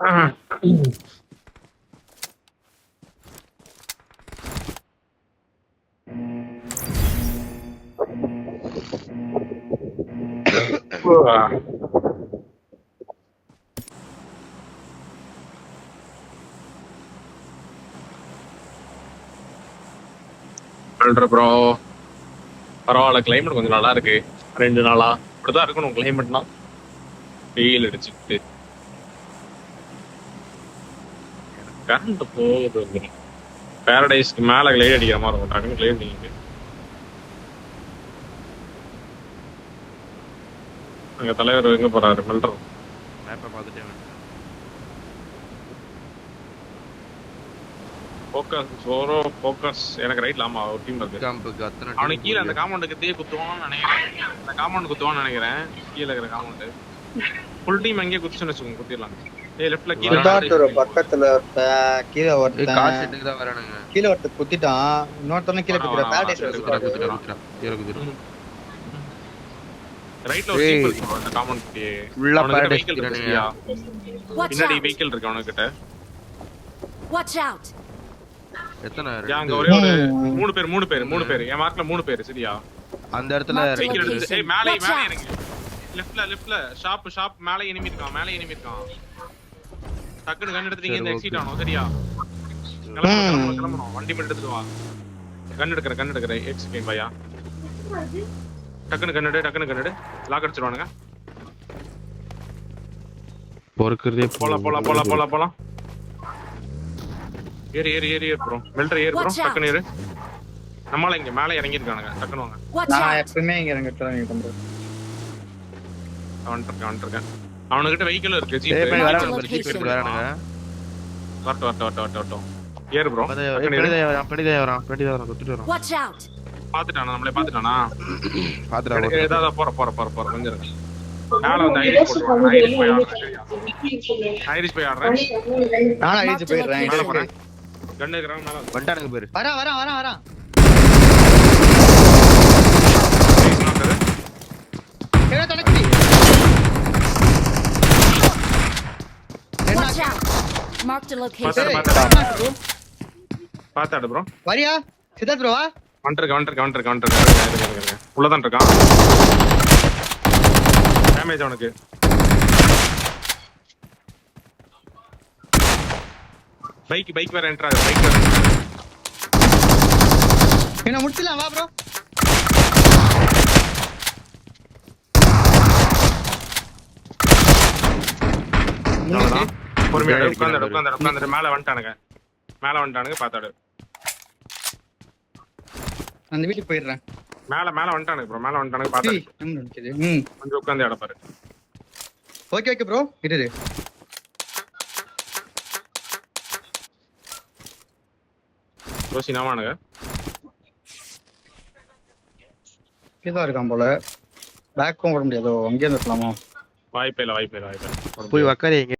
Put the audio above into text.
Bro பரவாயில்ல, climate கொஞ்சம் நல்லா இருக்கு. 2 நாளா இப்படிதான் இருக்கணும் கிளைமேட்னா. வெயில் அடிச்சுட்டு கரண்ட் போகுது. பாரடைஸ்க்கு மேல கிளைட் அடிக்கிற மாதிரி இருக்கும். டக்குனு கிளைட் நீங்க அங்க தலைவர் எங்க போறாரு? மெல்டர் மேப்பை பார்த்துட்டே ஃபோக்கஸ் ஜோரோ ஃபோக்கஸ். எனக்கு ரைட்ல ஆமா ஒரு டீம் இருக்கு. அவனுக்கு கீழே அந்த காம்பவுண்டுக்கு தீ குத்துவான்னு நினைக்கிறேன். அந்த காம்பவுண்ட் குத்துவான்னு நினைக்கிறேன். கீழே இருக்கிற காம்பவுண்ட் ஃபுல் டீம் அங்கேயே குத்துச்சுன்னு வச்சுக்கோங்க, குத்திடலாம். லெஃப்ட்ல கீழ பக்கத்துல கீழ ஒருத்தன் கார் செட்டுக்கு தான் வரானுங்க. கீழ ஒருத்தன் குத்திட்டான், இன்னொருத்தன கீழ குத்திட்டான். பாரடைஸ் குத்திட்டான். கீழ குத்திட்டான். ரைட்ல ஒரு டீம் இருக்கு அந்த காம்பவுண்ட் கிட்ட. உள்ள பாரடைஸ் இருக்குறியா? பின்னாடி வெஹிக்கிள் இருக்கு அவனுக்கு கிட்ட. Watch out. எத்தனை? அங்க ஒரே ஒரு 3 பேர் என் மார்க்ல 3 பேர். சரியா? அந்த இடத்துல வெஹிக்கிள் எடுத்து மேலே இறங்கு. லெஃப்ட்ல ஷாப் மேலே எனிமி இருக்கான். டக்குனு கன் எடுத்து இங்க எக்ஸிட் ஆனோம். சரியா? கிளம்பணும். வண்டி மட்டும் எடுத்துட்டு வா. கன் எடுக்கற எக்ஸ்பிளைன் பையா. டக்குனு கன் எடு. லாக் அடிச்சிடுவானுங்க. பொறுக்குறதே போலாம். ஏறு ப்ரோ. மெல்டர் ஏறு ப்ரோ. டக்குனு ஏறு. நம்மால இங்க மேலே இறங்கி இருக்கானுங்க. டக்குனு வாங்க. நான் எப்பவுமே இங்க இறங்கிட்டேன் ப்ரோ. வந்துருக்கேன். அவனுக்கிட்ட வெஹிக்கிள் இருக்கு. ஜீப் வரானுங்க. வரட்டும். ஏறு ப்ரோ. படிதே வரான் குத்திட்டு வரான். Watch out. பாத்துட்டானா? நம்மளே பாத்துட்டானா? பாத்துடா. ஏதா போற கொஞ்சம் இருக்கு. மேல வந்து ஐரிஷ் போய் ஆடுறேன். நான் ஐரிஷ் போயிடுறேன். கன் எடுக்கறாங்க. மேல வண்டானுங்க பேரு. வரேன். கேள தடக்குடி. Watch out. Mark the location. பாத்தாடு ப்ரோ. வரியா? சித்தார்த் ப்ரோவா? வந்துருக்க. உள்ளதான் இருக்கான். டேமேஜ் அவனுக்கு. பைக் வேற என்ட்ரா. என்ன முடிச்சலாம் வா ப்ரோ. பொறுமையா உட்கார்ந்து மேல வந்துட்டானுங்க. பாத்தாடு. அந்த வீட்டுக்கு போயிடுறேன். மேல வந்துட்டானுங்க ப்ரோ. பாத்தாடு. கொஞ்சம் உட்கார்ந்து அடப்பாரு. Okay bro. இரு. ரோசி நாமானுங்க. இதா இருக்கான் போல. பேக்கும் வர முடியாதோ? அங்கேயே இருக்கலாமா? வாய்ப்பே இல்ல. போய் உக்காரீங்க.